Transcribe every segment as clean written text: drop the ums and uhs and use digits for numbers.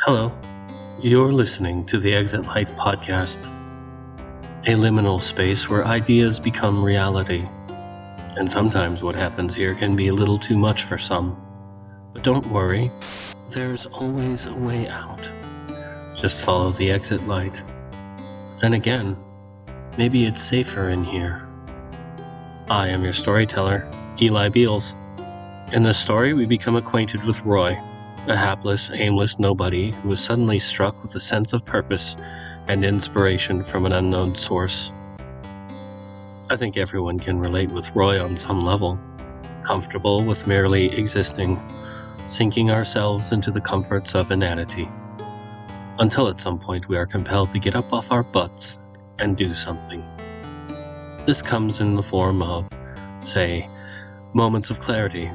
Hello, you're listening to the Exit Light podcast, a liminal space where ideas become reality. And sometimes what happens here can be a little too much for some. But don't worry, there's always a way out. Just follow the exit light. Then again, maybe it's safer in here. I am your storyteller, Eli Beals. In this story, we become acquainted with Roy, a hapless, aimless nobody who is suddenly struck with a sense of purpose and inspiration from an unknown source. I think everyone can relate with Roy on some level, comfortable with merely existing, sinking ourselves into the comforts of inanity, until at some point we are compelled to get up off our butts and do something. This comes in the form of, say, moments of clarity,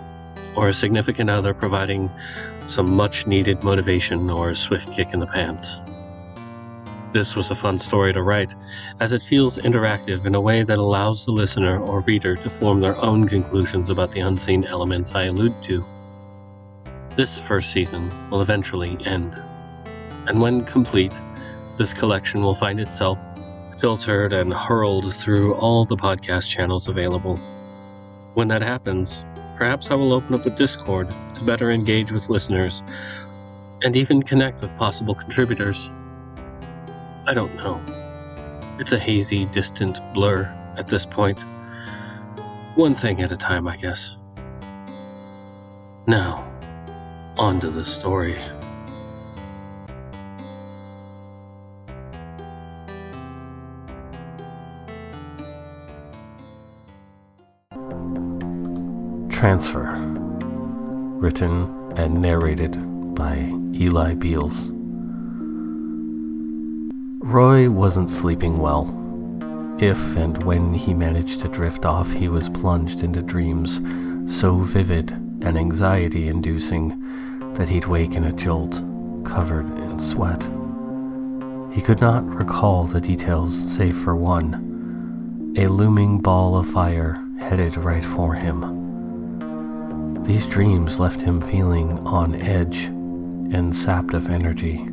or a significant other providing some much-needed motivation or a swift kick in the pants. This was a fun story to write, as it feels interactive in a way that allows the listener or reader to form their own conclusions about the unseen elements I allude to. This first season will eventually end, and when complete, this collection will find itself filtered and hurled through all the podcast channels available. When that happens, perhaps I will open up a Discord to better engage with listeners and even connect with possible contributors. I don't know. It's a hazy, distant blur at this point. One thing at a time, I guess. Now, on to the story. Transfer, written and narrated by Eli Beals. Roy wasn't sleeping well. If and when he managed to drift off, he was plunged into dreams so vivid and anxiety-inducing that he'd wake in a jolt, covered in sweat. He could not recall the details save for one: a looming ball of fire headed right for him. These dreams left him feeling on edge and sapped of energy,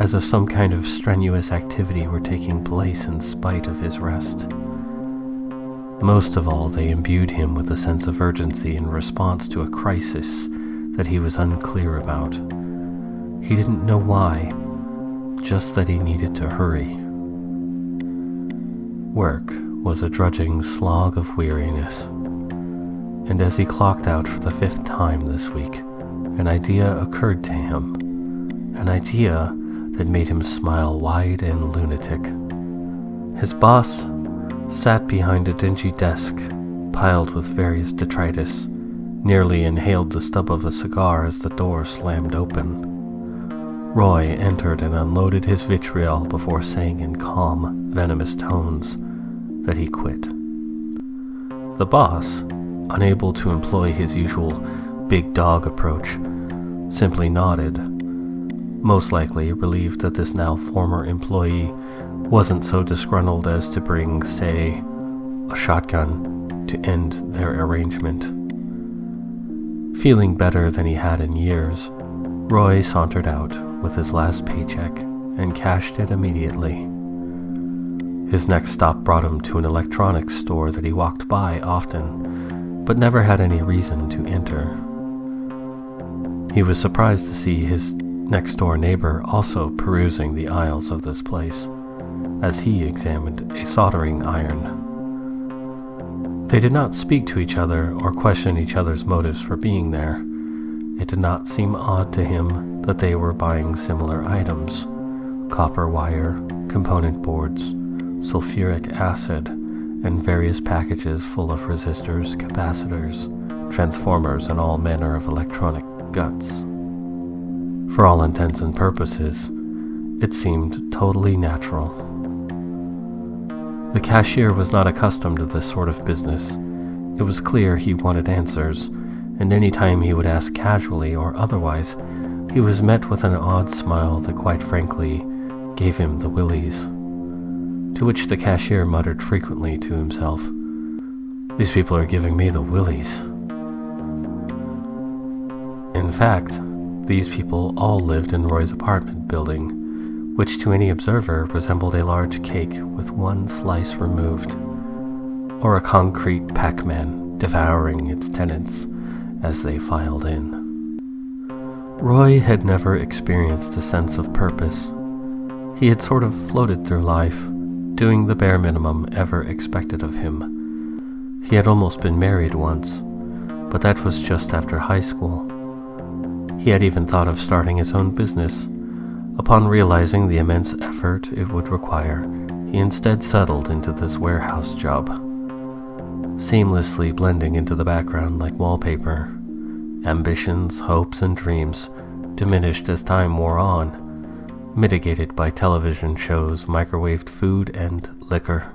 as if some kind of strenuous activity were taking place in spite of his rest. Most of all, they imbued him with a sense of urgency in response to a crisis that he was unclear about. He didn't know why, just that he needed to hurry. Work was a drudging slog of weariness. And as he clocked out for the 5th time this week, an idea occurred to him. An idea that made him smile wide and lunatic. His boss sat behind a dingy desk, piled with various detritus, nearly inhaled the stub of a cigar as the door slammed open. Roy entered and unloaded his vitriol before saying in calm, venomous tones that he quit. The boss, unable to employ his usual big dog approach, simply nodded, most likely relieved that this now former employee wasn't so disgruntled as to bring, say, a shotgun to end their arrangement. Feeling better than he had in years, Roy sauntered out with his last paycheck and cashed it immediately. His next stop brought him to an electronics store that he walked by often, but never had any reason to enter. He was surprised to see his next-door neighbor also perusing the aisles of this place, as he examined a soldering iron. They did not speak to each other or question each other's motives for being there. It did not seem odd to him that they were buying similar items: copper wire, component boards, sulfuric acid, and various packages full of resistors, capacitors, transformers, and all manner of electronic guts. For all intents and purposes, it seemed totally natural. The cashier was not accustomed to this sort of business. It was clear he wanted answers, and any time he would ask casually or otherwise, he was met with an odd smile that quite frankly gave him the willies. To which the cashier muttered frequently to himself, "These people are giving me the willies." In fact, These people all lived in Roy's apartment building, which to any observer resembled a large cake with one slice removed, or a concrete Pac-Man devouring its tenants as they filed in. Roy had never experienced a sense of purpose. He had sort of floated through life, doing the bare minimum ever expected of him. He had almost been married once, but that was just after high school. He had even thought of starting his own business. Upon realizing the immense effort it would require, he instead settled into this warehouse job, seamlessly blending into the background like wallpaper. Ambitions, hopes, and dreams diminished as time wore on, mitigated by television shows, microwaved food, and liquor.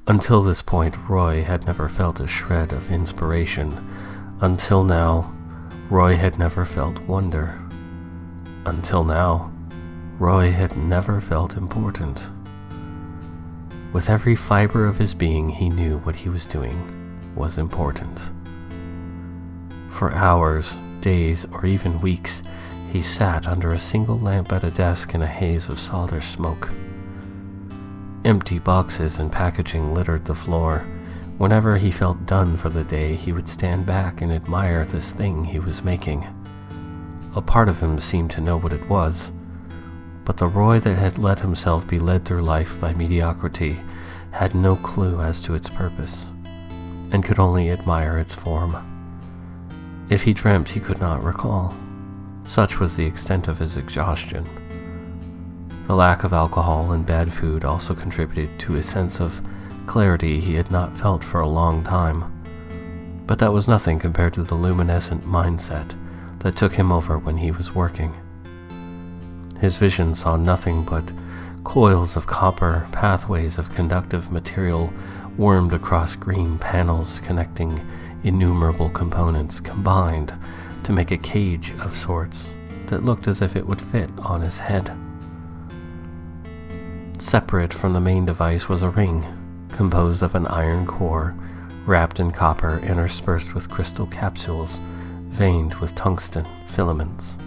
Until this point, Roy had never felt a shred of inspiration. Until now, Roy had never felt wonder. Until now, Roy had never felt important. With every fiber of his being, he knew what he was doing was important. For hours, days, or even weeks, he sat under a single lamp at a desk in a haze of solder smoke. Empty boxes and packaging littered the floor. Whenever he felt done for the day, he would stand back and admire this thing he was making. A part of him seemed to know what it was, but the Roy that had let himself be led through life by mediocrity had no clue as to its purpose, and could only admire its form. If he dreamt, he could not recall. Such was the extent of his exhaustion. The lack of alcohol and bad food also contributed to a sense of clarity he had not felt for a long time, but that was nothing compared to the luminescent mindset that took him over when he was working. His vision saw nothing but coils of copper, pathways of conductive material wormed across green panels connecting innumerable components combined to make a cage of sorts that looked as if it would fit on his head. Separate from the main device was a ring, composed of an iron core, wrapped in copper interspersed with crystal capsules, veined with tungsten filaments.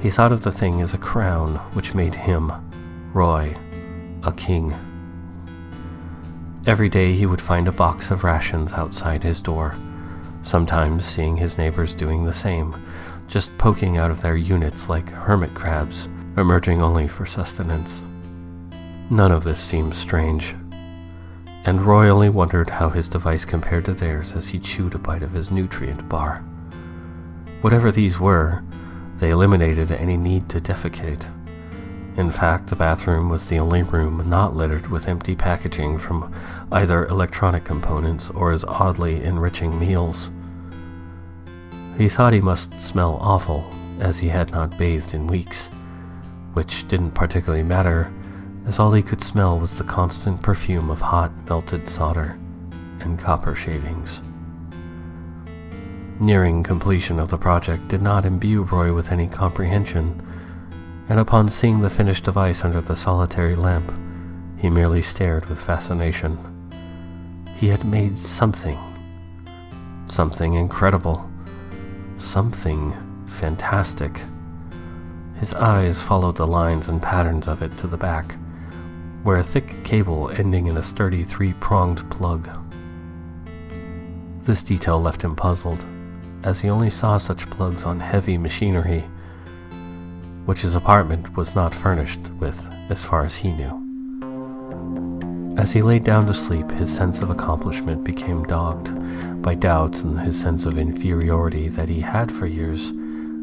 He thought of the thing as a crown which made him, Roy, a king. Every day he would find a box of rations outside his door, sometimes seeing his neighbors doing the same, just poking out of their units like hermit crabs, emerging only for sustenance. None of this seemed strange, and Roy only wondered how his device compared to theirs as he chewed a bite of his nutrient bar. Whatever these were, they eliminated any need to defecate. In fact, the bathroom was the only room not littered with empty packaging from either electronic components or as oddly enriching meals. He thought he must smell awful, as he had not bathed in weeks, which didn't particularly matter, as all he could smell was the constant perfume of hot, melted solder and copper shavings. Nearing completion of the project did not imbue Roy with any comprehension, and upon seeing the finished device under the solitary lamp, he merely stared with fascination. He had made something incredible, something fantastic. His eyes followed the lines and patterns of it to the back, where a thick cable ending in a sturdy 3-pronged plug. This detail left him puzzled, as he only saw such plugs on heavy machinery, which his apartment was not furnished with, as far as he knew. As he laid down to sleep, his sense of accomplishment became dogged by doubts, and his sense of inferiority that he had for years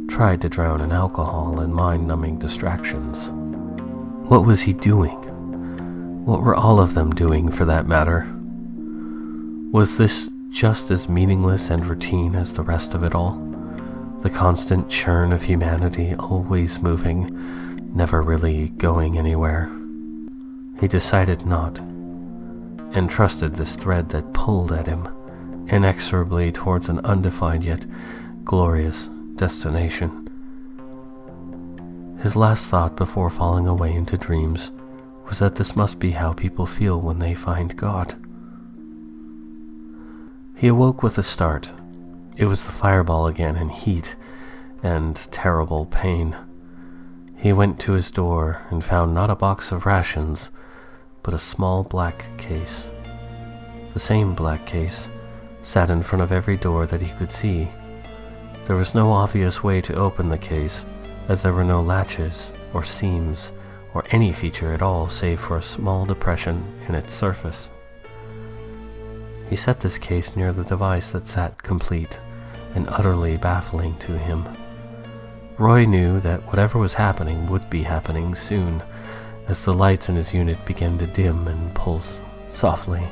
tried to drown in alcohol and mind-numbing distractions. What was he doing? What were all of them doing, for that matter? Was this just as meaningless and routine as the rest of it all? The constant churn of humanity, always moving, never really going anywhere. He decided not, and trusted this thread that pulled at him inexorably towards an undefined yet glorious destination. His last thought before falling away into dreams was that this must be how people feel when they find God. He awoke with a start. It was the fireball again, and heat, and terrible pain. He went to his door and found not a box of rations, but a small black case. The same black case sat in front of every door that he could see. There was no obvious way to open the case, as there were no latches or seams or any feature at all save for a small depression in its surface. He set this case near the device that sat complete and utterly baffling to him. Roy knew that whatever was happening would be happening soon, as the lights in his unit began to dim and pulse softly.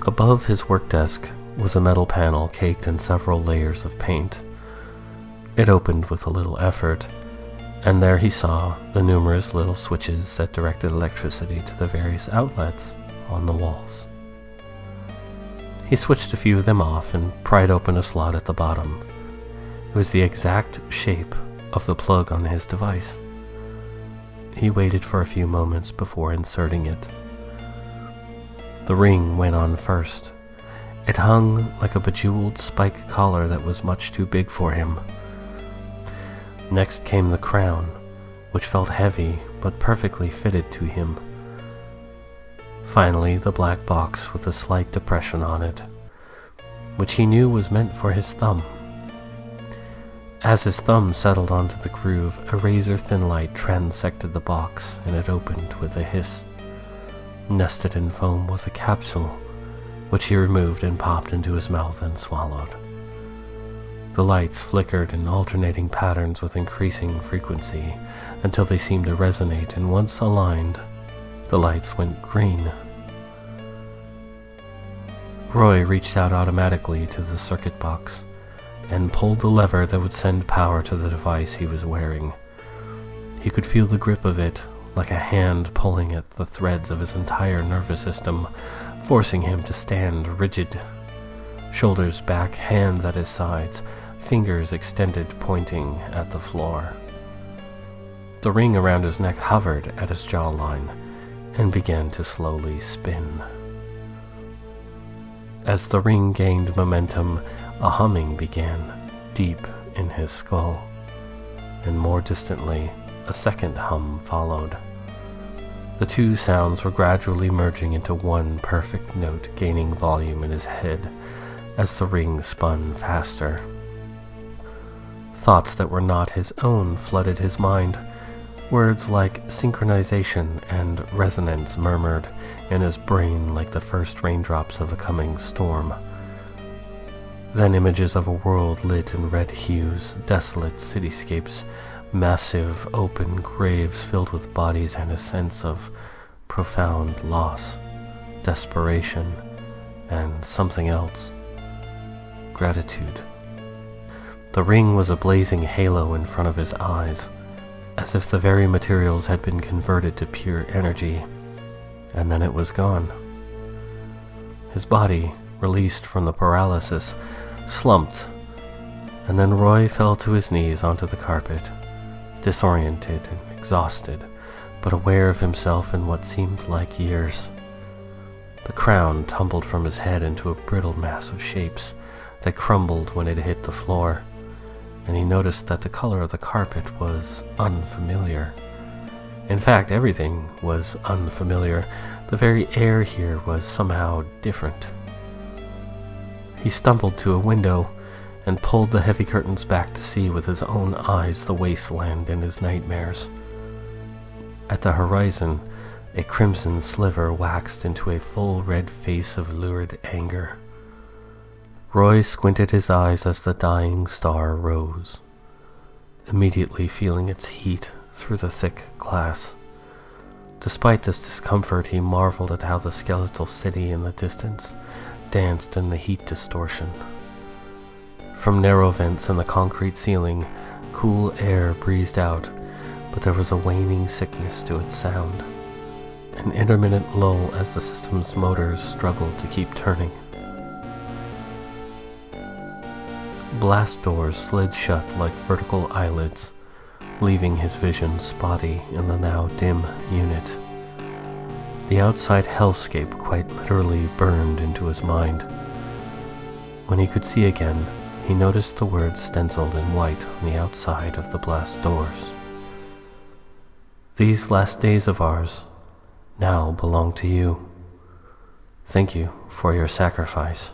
Above his work desk was a metal panel caked in several layers of paint. It opened with a little effort, and there he saw the numerous little switches that directed electricity to the various outlets on the walls. He switched a few of them off and pried open a slot at the bottom. It was the exact shape of the plug on his device. He waited for a few moments before inserting it. The ring went on first. It hung like a bejeweled spike collar that was much too big for him. Next came the crown, which felt heavy but perfectly fitted to him. Finally, the black box with a slight depression on it, which he knew was meant for his thumb. As his thumb settled onto the groove, a razor-thin light transected the box, and it opened with a hiss. Nested in foam was a capsule, which he removed and popped into his mouth and swallowed. The lights flickered in alternating patterns with increasing frequency until they seemed to resonate, and once aligned, the lights went green. Roy reached out automatically to the circuit box and pulled the lever that would send power to the device he was wearing. He could feel the grip of it, like a hand pulling at the threads of his entire nervous system, forcing him to stand rigid. Shoulders back, hands at his sides, fingers extended pointing at the floor. The ring around his neck hovered at his jawline and began to slowly spin. As the ring gained momentum, a humming began deep in his skull, and more distantly, a second hum followed. The two sounds were gradually merging into one perfect note, gaining volume in his head as the ring spun faster. Thoughts that were not his own flooded his mind. Words like synchronization and resonance murmured in his brain like the first raindrops of a coming storm. Then images of a world lit in red hues, desolate cityscapes, massive open graves filled with bodies, and a sense of profound loss, desperation, and something else. Gratitude. The ring was a blazing halo in front of his eyes, as if the very materials had been converted to pure energy, and then it was gone. His body, released from the paralysis, slumped, and then Roy fell to his knees onto the carpet, disoriented and exhausted, but aware of himself in what seemed like years. The crown tumbled from his head into a brittle mass of shapes that crumbled when it hit the floor, and he noticed that the color of the carpet was unfamiliar. In fact, everything was unfamiliar. The very air here was somehow different. He stumbled to a window and pulled the heavy curtains back to see with his own eyes the wasteland in his nightmares. At the horizon, a crimson sliver waxed into a full red face of lurid anger. Roy squinted his eyes as the dying star rose, immediately feeling its heat through the thick glass. Despite this discomfort, he marveled at how the skeletal city in the distance danced in the heat distortion. From narrow vents in the concrete ceiling, cool air breezed out, but there was a waning sickness to its sound, an intermittent lull as the system's motors struggled to keep turning. Blast doors slid shut like vertical eyelids, leaving his vision spotty in the now dim unit. The outside hellscape quite literally burned into his mind. When he could see again, he noticed the words stenciled in white on the outside of the blast doors. These last days of ours now belong to you. Thank you for your sacrifice.